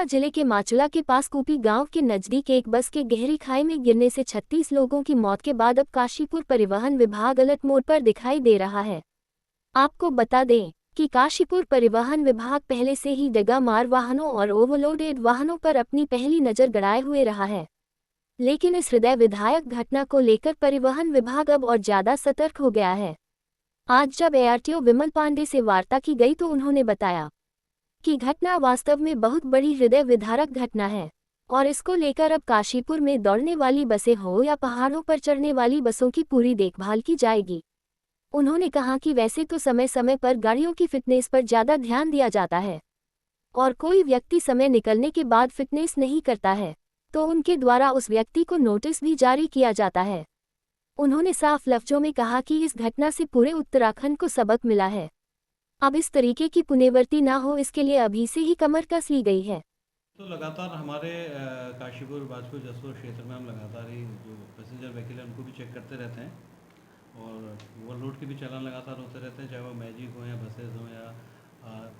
जिले के माचुला के पास कुपी गांव के नजदीक एक बस के गहरी खाई में गिरने से 36 लोगों की मौत के बाद अब काशीपुर परिवहन विभाग अलर्ट मोड पर दिखाई दे रहा है। आपको बता दें कि काशीपुर परिवहन विभाग पहले से ही डगा मार वाहनों और ओवरलोडेड वाहनों पर अपनी पहली नज़र गड़ाए हुए रहा है, लेकिन इस हृदय विधायक घटना को लेकर परिवहन विभाग अब और ज्यादा सतर्क हो गया है। आज जब एआरटीओ विमल पांडे से वार्ता की गई तो उन्होंने बताया कि घटना वास्तव में बहुत बड़ी हृदय विदारक घटना है और इसको लेकर अब काशीपुर में दौड़ने वाली बसें हो या पहाड़ों पर चढ़ने वाली बसों की पूरी देखभाल की जाएगी। उन्होंने कहा कि वैसे तो समय समय पर गाड़ियों की फिटनेस पर ज़्यादा ध्यान दिया जाता है और कोई व्यक्ति समय निकलने के बाद फिटनेस नहीं करता है तो उनके द्वारा उस व्यक्ति को नोटिस भी जारी किया जाता है। उन्होंने साफ लफ्जों में कहा कि इस घटना से पूरे उत्तराखंड को सबक मिला है। अब इस तरीके की पुनरावृत्ति ना हो इसके लिए अभी से ही कमर कस ली गई है। तो लगातार हमारे काशीपुर बाजपुर जसपुर क्षेत्र में हम लगातार ही जो पैसेंजर व्हीकल है उनको भी चेक करते रहते हैं और ओवरलोड के भी चालान लगातार होते रहते हैं, चाहे वो मैजिक हो या बसेज हो या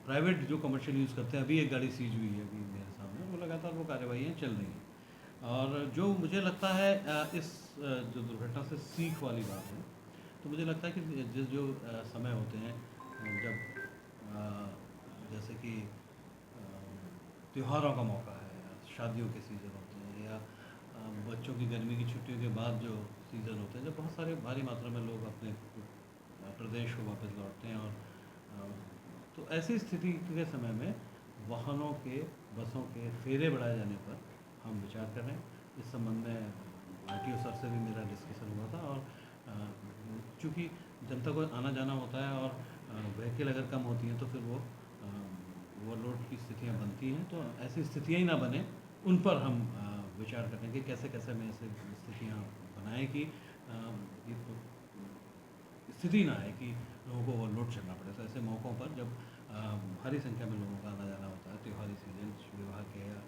प्राइवेट जो कमर्शियल यूज़ करते हैं। अभी एक गाड़ी सीज हुई है अभी मेरे सामने, वो लगातार वो कार्यवाही चल रही हैं। और जो मुझे लगता है इस जो दुर्घटना से सीख वाली बात है, तो मुझे लगता है कि जिस जो समय होते हैं जब जैसे कि त्योहारों का मौका है या शादियों के सीज़न होते हैं या बच्चों की गर्मी की छुट्टियों के बाद जो सीज़न होते हैं, जब बहुत सारे भारी मात्रा में लोग अपने प्रदेश को वापस लौटते हैं और तो ऐसी स्थिति के समय में वाहनों के बसों के फेरे बढ़ाए जाने पर हम विचार कर रहे हैं। इस संबंध में आरटीओ सर से भी मेरा डिस्कशन हुआ था और चूँकि जनता को आना जाना होता है और व्हीकल अगर कम होती हैं तो फिर वो ओवरलोड की स्थितियाँ बनती हैं, तो ऐसी स्थितियाँ ही ना बने उन पर हम विचार करें कि कैसे कैसे में ऐसे स्थितियाँ बनाएं कि ये स्थिति ना आए कि लोगों को ओवरलोड चलना पड़े। तो ऐसे मौक़ों पर जब भारी संख्या में लोगों का आना जाना होता है, त्योहारी सीजन विवाह के या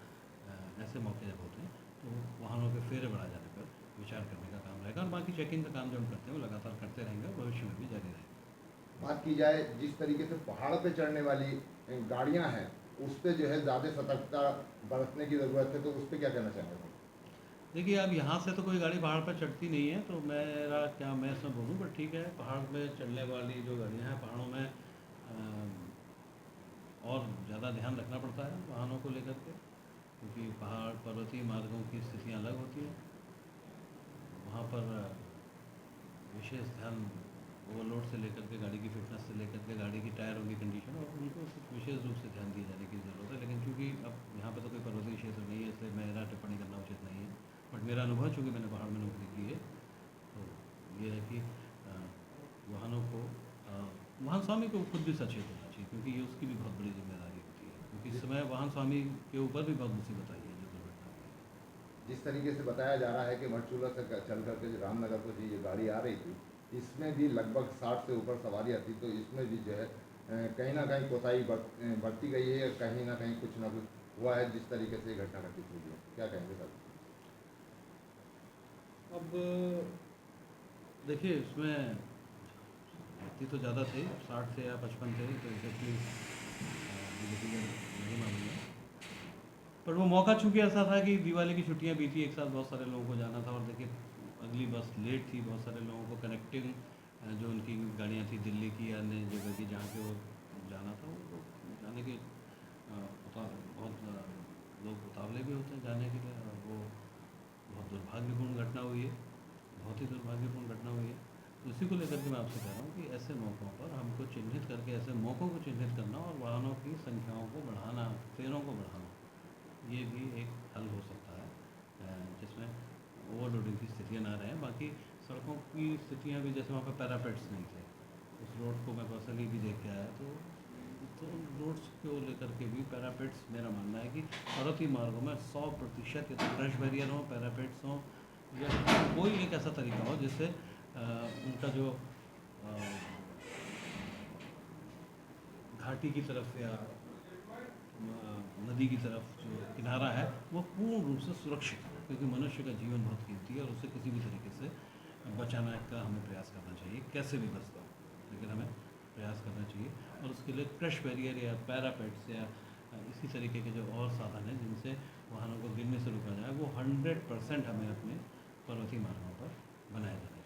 ऐसे मौके जब होते हैं, तो वाहनों के फेरे बढ़ा जाने पर विचार करने का काम रहेगा और बाकी चेकिंग का काम जो हम करते हैं वो लगातार करते रहेंगे और भविष्य में भी जारी रहेगा। बात की जाए जिस तरीके से पहाड़ पे चढ़ने वाली गाड़ियां हैं उस पर जो है ज़्यादा सतर्कता बरतने की ज़रूरत है, तो उस पर क्या कहना चाहेंगे? देखिए, अब यहाँ से तो कोई गाड़ी पहाड़ पर चढ़ती नहीं है, तो मेरा क्या मैं इसमें बोलूँ, पर ठीक है, पहाड़ में चढ़ने वाली जो गाड़ियाँ हैं पहाड़ों में और ज़्यादा ध्यान रखना पड़ता है वाहनों को लेकर के, क्योंकि पहाड़ पर्वतीय मार्गों की स्थितियाँ अलग होती हैं। वहाँ पर विशेष ध्यान ओवरलोड से लेकर के गाड़ी की फिटनेस से लेकर के गाड़ी की टायरों की कंडीशन और उनको विशेष रूप से ध्यान दिए जाने की ज़रूरत है। लेकिन चूँकि अब यहाँ पर तो कोई पर्वतीय क्षेत्र नहीं है, इसलिए मेरा टिप्पणी करना उचित नहीं है, बट मेरा अनुभव चूँकि मैंने पहाड़ में नौकरी की है, तो ये है कि वाहनों को वाहन स्वामी को खुद भी सचेत होना चाहिए, क्योंकि ये उसकी भी बहुत बड़ी जिम्मेदारी होती है, क्योंकि इस समय वाहन स्वामी के ऊपर भी बहुत मुसीबत आई है जो दुर्घटना हुई है। जिस तरीके से बताया जा रहा है कि मटचूला से चल करके रामनगर को ये गाड़ी आ रही थी, इसमें भी लगभग 60 से ऊपर सवारियाँ थी, तो इसमें भी जो है कहीं ना कहीं कोताही बरती गई है, कहीं ना कहीं कुछ ना कुछ हुआ है जिस तरीके से घटना घटित हुई है। क्या कहेंगे सर? अब देखिए, इसमें व्यक्ति तो ज़्यादा थे, 60 थे या 55 थे, तो एग्जैक्टली नहीं मालूम है, पर वो मौका चूँकि ऐसा था कि दिवाली की छुट्टियाँ बीती, एक साथ बहुत सारे लोगों को जाना था और देखिए अगली बस लेट थी, बहुत सारे लोगों को कनेक्टिंग जो उनकी गाड़ियाँ थी दिल्ली की या अन्य जगह की जहाँ पे वो जाना था, वो जाने के बहुत लोग उतावले भी होते हैं जाने के लिए, और वो बहुत दुर्भाग्यपूर्ण घटना हुई है, बहुत ही दुर्भाग्यपूर्ण घटना हुई है। तो इसी को लेकर के मैं आपसे कह रहा हूँ कि ऐसे मौक़ों पर हमको चिन्हित करके, ऐसे मौक़ों को चिन्हित करना और वाहनों की संख्याओं को बढ़ाना, फेरों को बढ़ाना, ये भी एक हल हो सकता है जिसमें ओवरलोडिंग की स्थितियाँ ना रहें। बाकी सड़कों की स्थितियाँ भी, जैसे वहाँ पर पैरापेट्स नहीं थे, उस रोड को मैं पर्सनली भी देख के आया, तो रोड्स को लेकर के भी पैरापेट्स, मेरा मानना है कि पर्वतीय मार्गों में 100% या तो क्रश बैरियर हो, पैरापेट्स हों, या कोई एक ऐसा तरीका हो जिससे उनका जो घाटी की तरफ या नदी की तरफ जो किनारा है वो पूर्ण रूप से सुरक्षित हो, क्योंकि मनुष्य का जीवन बहुत कीमती है और उसे किसी भी तरीके से बचाने का हमें प्रयास करना चाहिए, कैसे भी बचता हो, लेकिन हमें प्रयास करना चाहिए। और उसके लिए क्रश बैरियर या पैरापेट्स या इसी तरीके के जो और साधन हैं जिनसे वाहनों को गिरने से रोका जाए, वो 100% हमें अपने पर्वतीय मार्गों पर बनाए जाने